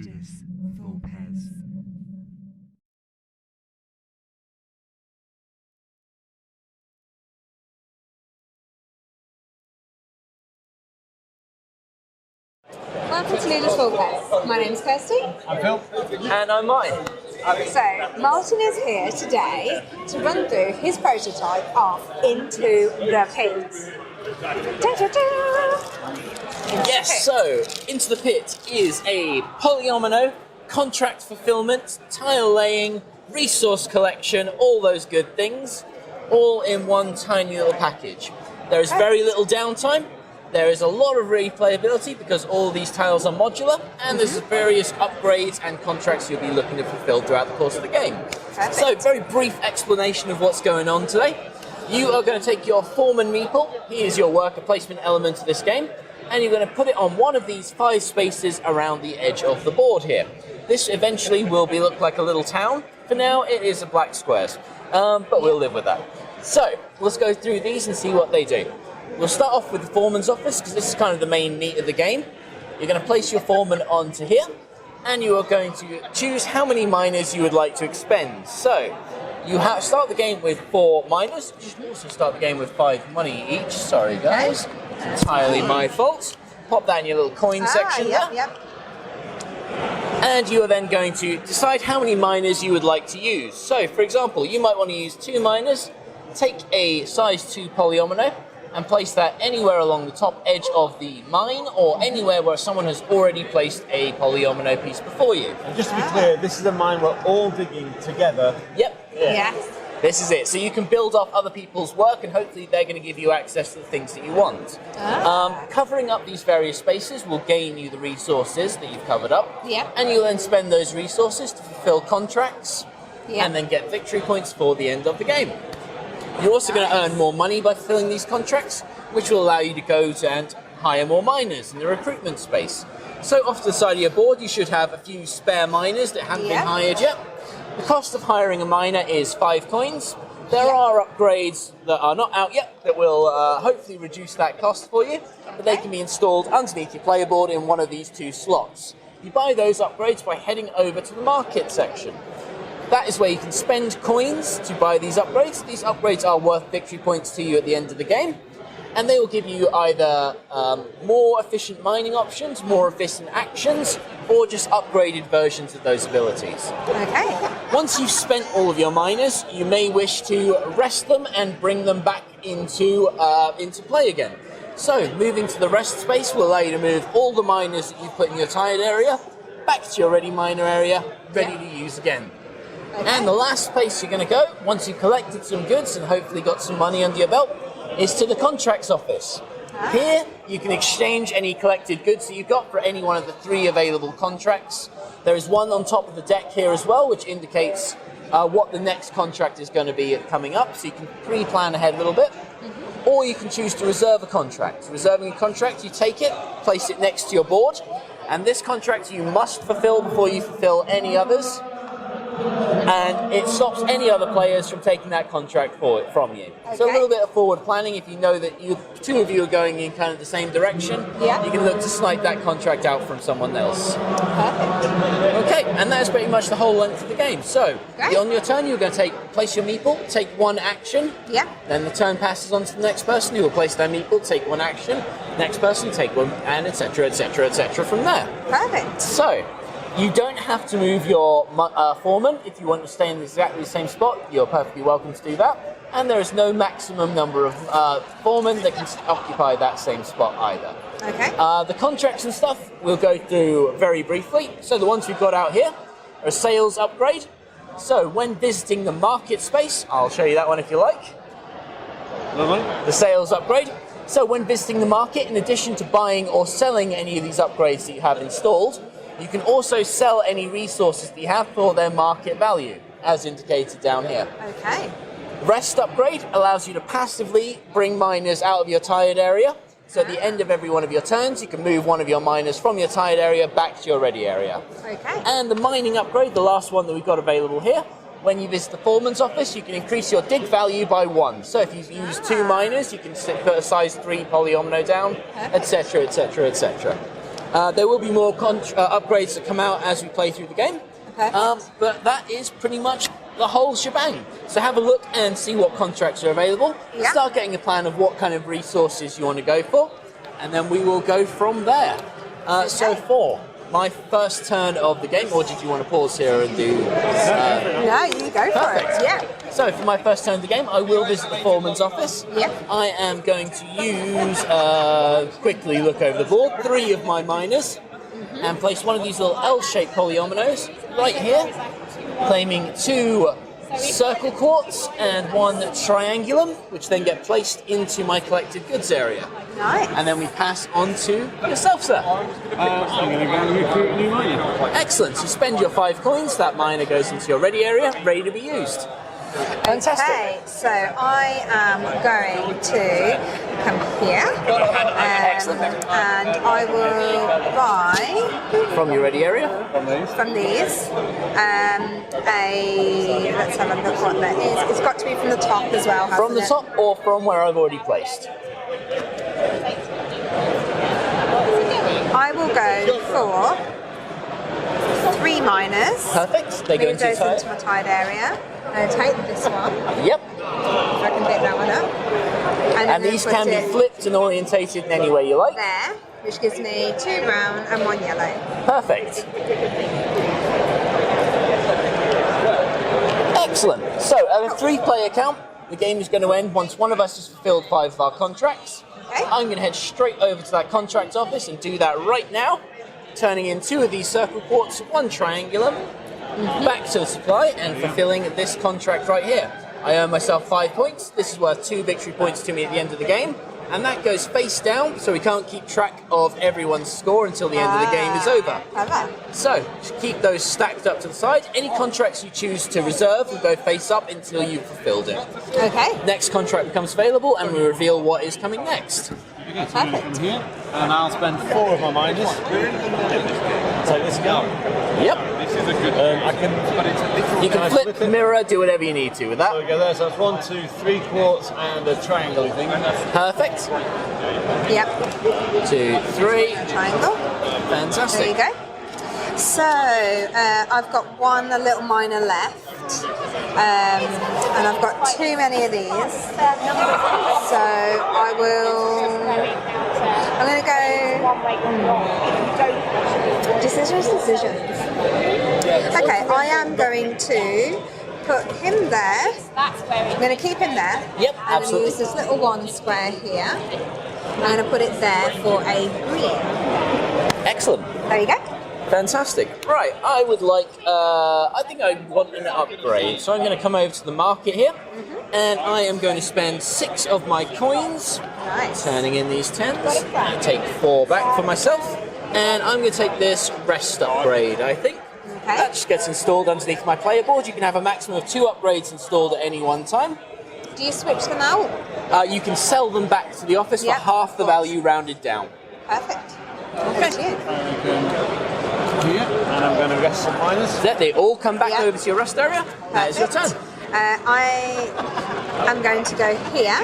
Ludus, Vulpes. Welcome to Ludus Vulpes. My name's Kirsty. I'm Phil. And I'm Martyn. So, Martyn is here today to run through his prototype of Into the Pit. Yes, so Into the Pit is a polyomino, contract fulfillment, tile laying, resource collection, all those good things, all in one tiny little package. There is very little downtime. There is a lot of replayability because all these tiles are modular, and there's various upgrades and contracts you'll be looking to fulfill throughout the course of the game. Perfect. So, very brief explanation of what's going on today. You are going to take your foreman meeple, he is your worker placement element of this game, and you're going to put it on one of these 5 spaces around the edge of the board here. This eventually will look like a little town. For now, it is a black squares, but we'll live with that. So, let's go through these and see what they do. We'll start off with the foreman's office, because this is kind of the main meat of the game. You're going to place your foreman onto here, and you are going to choose how many miners you would like to expend. So, you start the game with 4 miners. You should also start the game with 5 money each. Sorry, guys. It's entirely my fault. Pop that in your little coin section there. Yep. And you are then going to decide how many miners you would like to use. So, for example, you might want to use 2 miners, take a size 2 polyomino, and place that anywhere along the top edge of the mine, or anywhere where someone has already placed a polyomino piece before you. And just to be clear, this is a mine we're all digging together. Yep. Yes. This is it. So you can build off other people's work, and hopefully they're going to give you access to the things that you want. Covering up these various spaces will gain you the resources that you've covered up. Yep. And you'll then spend those resources to fulfill contracts, and then get victory points for the end of the game. You're also going to earn more money by fulfilling these contracts, which will allow you to go and hire more miners in the recruitment space. So off to the side of your board, you should have a few spare miners that haven't been hired yet. The cost of hiring a miner is 5 coins. There are upgrades that are not out yet that will hopefully reduce that cost for you, but they can be installed underneath your player board in one of these 2 slots. You buy those upgrades by heading over to the market section. That is where you can spend coins to buy these upgrades. These upgrades are worth victory points to you at the end of the game, and they will give you either more efficient mining options, more efficient actions, or just upgraded versions of those abilities. Okay. Once you've spent all of your miners, you may wish to rest them and bring them back into play again. So, moving to the rest space will allow you to move all the miners that you've put in your tired area back to your ready miner area, ready to use again. Okay. And the last place you're going to go, once you've collected some goods and hopefully got some money under your belt, is to the contracts office. Here, you can exchange any collected goods that you've got for any one of the 3 available contracts. There is one on top of the deck here as well, which indicates what the next contract is going to be coming up, so you can pre-plan ahead a little bit. Or you can choose to reserve a contract. Reserving a contract, you take it, place it next to your board, and this contract you must fulfill before you fulfill any others. And it stops any other players from taking that contract from you. Okay. So a little bit of forward planning. If you know that 2 of you are going in kind of the same direction, you can look to snipe that contract out from someone else. Perfect. Okay, and that's pretty much the whole length of the game. So, on your turn, you're going to place your meeple, take 1 action. Then the turn passes on to the next person, who will place their meeple, take 1 action. Next person, take 1, and etc., etc., etc. from there. Perfect. So, you don't have to move your foreman. If you want to stay in exactly the same spot, you're perfectly welcome to do that. And there is no maximum number of foremen that can occupy that same spot either. Okay. The contracts and stuff we'll go through very briefly. So the ones we've got out here are a sales upgrade. So when visiting the market space, I'll show you that one if you like. The sales upgrade. So when visiting the market, in addition to buying or selling any of these upgrades that you have installed, you can also sell any resources that you have for their market value, as indicated down here. Okay. Rest upgrade allows you to passively bring miners out of your tired area. So at the end of every one of your turns, you can move one of your miners from your tired area back to your ready area. Okay. And the mining upgrade, the last one that we've got available here, when you visit the foreman's office, you can increase your dig value by 1. So if you use 2 miners, you can put a size 3 polyomino down, etc., etc., etc. There will be more upgrades that come out as we play through the game. Okay. But that is pretty much the whole shebang. So have a look and see what contracts are available. Yeah. Start getting a plan of what kind of resources you want to go for, and then we will go from there. So for my first turn of the game, or did you want to pause here and do... No, you go for Perfect. it. Yeah. So for my first turn of the game, I will visit the foreman's office. Yeah. I am going to use, quickly look over the board, 3 of my miners, and place one of these little L-shaped polyominoes right here, claiming 2 circle quartz and 1 triangulum, which then get placed into my collected goods area. Nice. And then we pass on to yourself, sir. I'm going to go and recruit a new miner. Excellent. You spend your 5 coins, that miner goes into your ready area, ready to be used. Fantastic. Okay, so I am going to come here, and I will buy From your ready area. from these let's have a look what that is. It's got to be from the top as well, hasn't From the it? top or from where I've already placed? I will go for 3 miners. Perfect. They go Move into those your into my tied area. I'm going to take this one, Yep. if I can pick that one up. And then these put can be it flipped and orientated in any way you like. there, which gives me 2 brown and 1 yellow. Perfect. Excellent. So, at a 3-player count, the game is going to end once one of us has fulfilled 5 of our contracts. Okay. I'm going to head straight over to that contract office and do that right now, turning in 2 of these circle quartz, 1 triangulum, back to the supply and fulfilling this contract right here. I earn myself 5 points. This is worth 2 victory points to me at the end of the game, and that goes face down, so we can't keep track of everyone's score until the end of the game is over. Clever. So, just keep those stacked up to the side. Any contracts you choose to reserve will go face up until you've fulfilled it. Okay. Next contract becomes available, and we reveal what is coming next. Okay, so I'm going to come here. And I'll spend 4 of my miners. Take this down. Yep. This is a good I can. You can flip, mirror, do whatever you need to with So we that. go there. So that's 1, 2, 3 quartz and a triangle thing. Perfect. Yep. 2, 3. Triangle. Fantastic. There you go. So I've got a little miner left, and I've got too many of these. So I'm going to go decisions. Okay, I am going to put him there. I'm going to keep him there. Yep, I'm going to absolutely. use this little 1 square here. I'm going to put it there for a green. Excellent. There you go. Fantastic. Right, I would like, I think I want an upgrade. So I'm going to come over to the market here, and I am going to spend 6 of my coins, Nice. turning in these 10s. I take 4 back for myself, and I'm going to take this rest upgrade, I think. Okay. That just gets installed underneath my player board. You can have a maximum of 2 upgrades installed at any one time. Do you switch them out? You can sell them back to the office Yep, for half the of course. value rounded down. Perfect. Okay. Thank you. here. And I'm going to rest some miners. So they all come back Yep. over to your rest area. That is your turn. Perfect. I am going to go here,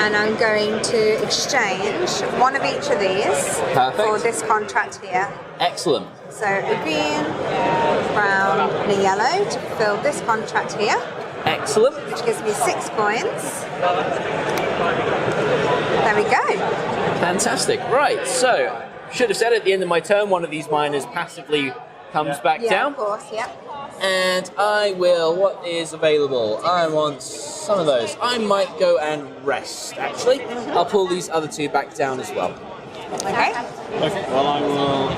and I'm going to exchange 1 of each of these Perfect. for this contract here. Excellent. So a green, brown, and a yellow to fill this contract here, Excellent. which gives me 6 coins. There we go. Fantastic. Right, so should have said at the end of my turn, one of these miners passively comes back Yeah, down. of course. Yeah. And I will, what is available? I want some of those. I might go and rest, actually. I'll pull these other 2 back down as well. Okay. Okay, well I will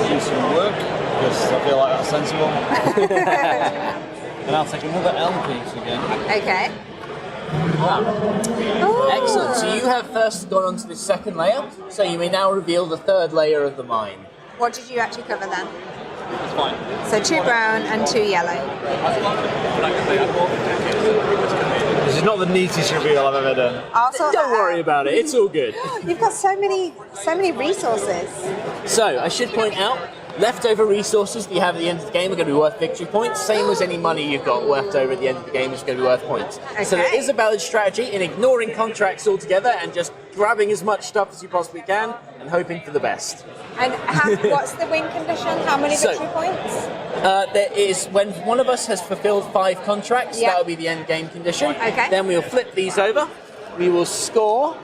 do some work because I feel like that's sensible. And I'll take another L piece again. Okay. Excellent. So you have first gone on to the second layer, so you may now reveal the 3rd layer of the mine. What did you actually cover then? That's fine. So 2 brown and 2 yellow. This is not the neatest reveal I've ever done. I'll sort Don't that worry out. about it, it's all good. You've got so many resources. So I should point out, Leftover resources that you have at the end of the game are going to be worth victory points. Same as any money you've got left over at the end of the game is going to be worth points. So there is a valid strategy in ignoring contracts altogether and just grabbing as much stuff as you possibly can and hoping for the best. And what's the win condition? How many victory points? There is, when one of us has fulfilled 5 contracts, that will be the end game condition. Okay. Then we'll flip these over. We will score.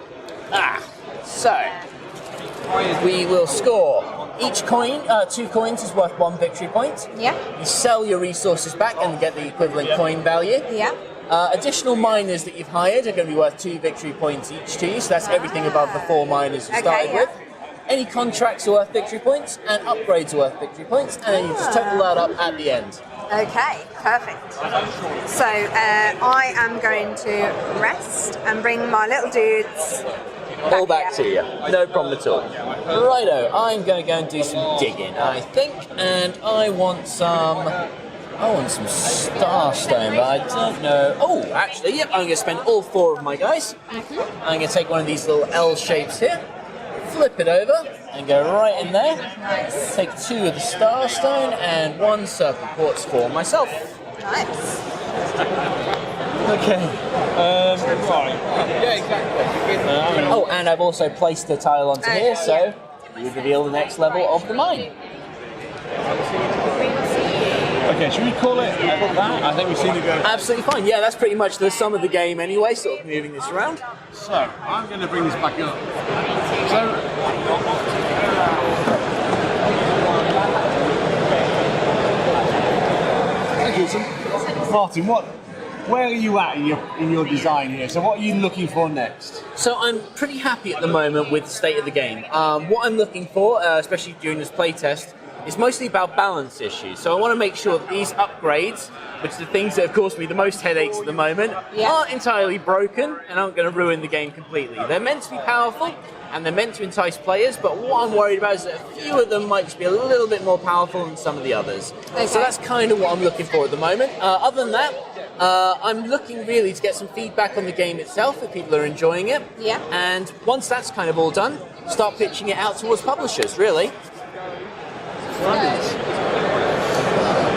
We will score. Each coin, 2 coins is worth 1 victory point. Yeah. You sell your resources back and get the equivalent coin value. Yeah. Additional miners that you've hired are going to be worth 2 victory points each to you, so that's everything above the 4 miners you started with. Any contracts are worth victory points, and upgrades are worth victory points, and then you just total that up at the end. Okay, perfect. So I am going to rest and bring my little dudes all back to you. No problem at all. Righto, I'm going to go and do some digging, I think, and I want some starstone, but I don't know. Oh, actually, yep, I'm going to spend all 4 of my guys. I'm going to take one of these little L shapes here, flip it over, and go right in there. Nice. Take 2 of the starstone and 1 serpent quartz for myself. Nice. Okay. Right. Yeah, exactly. Oh, and I've also placed a tile onto here, so you reveal the next level of the mine. Okay, should we call it that? I think we've seen it go. Absolutely fine. Yeah, that's pretty much the sum of the game anyway, sort of moving this around. So, I'm going to bring this back up. So, Martyn, where are you at in your design here? So what are you looking for next? So I'm pretty happy at the moment with the state of the game. What I'm looking for, especially during this playtest, is mostly about balance issues. So I want to make sure that these upgrades, which are the things that have caused me the most headaches at the moment, aren't entirely broken and aren't going to ruin the game completely. They're meant to be powerful and they're meant to entice players, but what I'm worried about is that a few of them might just be a little bit more powerful than some of the others. Okay. So that's kind of what I'm looking for at the moment. Other than that, I'm looking really to get some feedback on the game itself, if people are enjoying it. Yeah. And once that's kind of all done, start pitching it out towards publishers, really.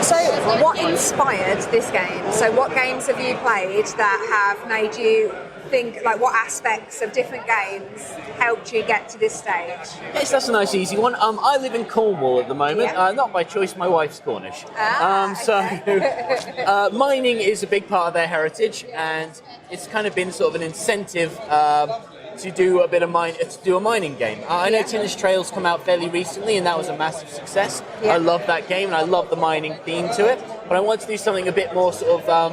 So, what inspired this game? So, what games have you played that have made you think, like, what aspects of different games helped you get to this stage? Yes, that's a nice easy one. I live in Cornwall at the moment, not by choice, my wife's Cornish. So mining is a big part of their heritage, and it's kind of been sort of an incentive to do a mining game. I know Tinner's Trails come out fairly recently, and that was a massive success. I love that game, and I love the mining theme to it, but I want to do something a bit more sort of a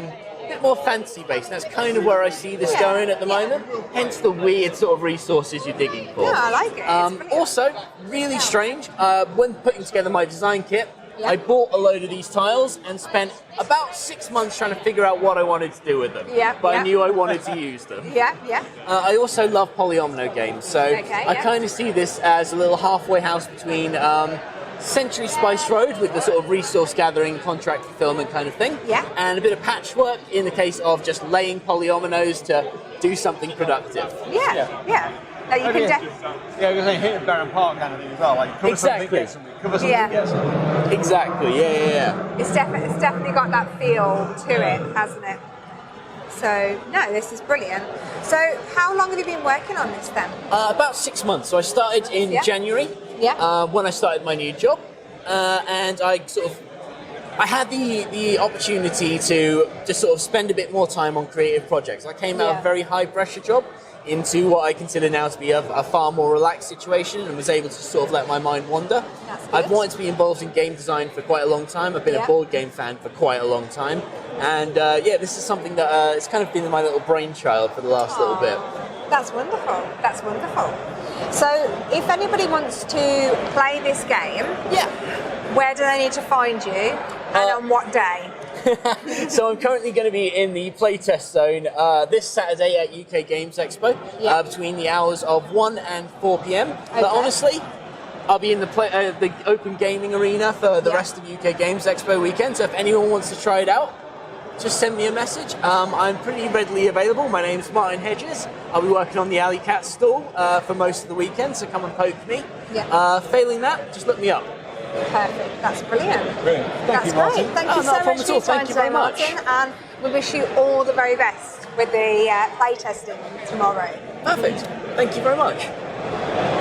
bit more fantasy based. That's kind of where I see this going at the moment. Hence the weird sort of resources you're digging for. Yeah, I like it. Also, really strange. When putting together my design kit, I bought a load of these tiles and spent about 6 months trying to figure out what I wanted to do with them. But I knew I wanted to use them. I also love polyomino games, so I kind of see this as a little halfway house between Century Spice Road with the sort of resource gathering, contract fulfillment kind of thing, and a bit of patchwork in the case of just laying polyominoes to do something productive. No, you can definitely. Yeah, we're going to hit a Barren Park kind of thing as well. Like cover something, get something. Cover something, get something. Exactly. Yeah. It's definitely got that feel to it, hasn't it? So no, this is brilliant. So how long have you been working on this then? About 6 months. So I started in January. When I started my new job, and I had the opportunity to just sort of spend a bit more time on creative projects. I came out of a very high pressure job into what I consider now to be a far more relaxed situation, and was able to sort of let my mind wander. I've wanted to be involved in game design for quite a long time. I've been a board game fan for quite a long time, and this is something that it's kind of been my little brainchild for the last little bit. That's wonderful. That's wonderful. So, if anybody wants to play this game, where do they need to find you, and on what day? So I'm currently going to be in the playtest zone this Saturday at UK Games Expo between the hours of 1 and 4 p.m. But honestly, I'll be in the open gaming arena for the rest of UK Games Expo weekend. So if anyone wants to try it out, just send me a message. I'm pretty readily available. My name's Martyn Hedges. I'll be working on the Alley Cat stall for most of the weekend, so come and poke me. Failing that, just look me up. Perfect. That's brilliant. Brilliant. Thank That's you, Martyn. great. Thank Oh, you not a so problem much at for all. your time Thank you today, very much. Martyn, and we wish you all the very best with the playtesting tomorrow. Perfect. Thank you very much.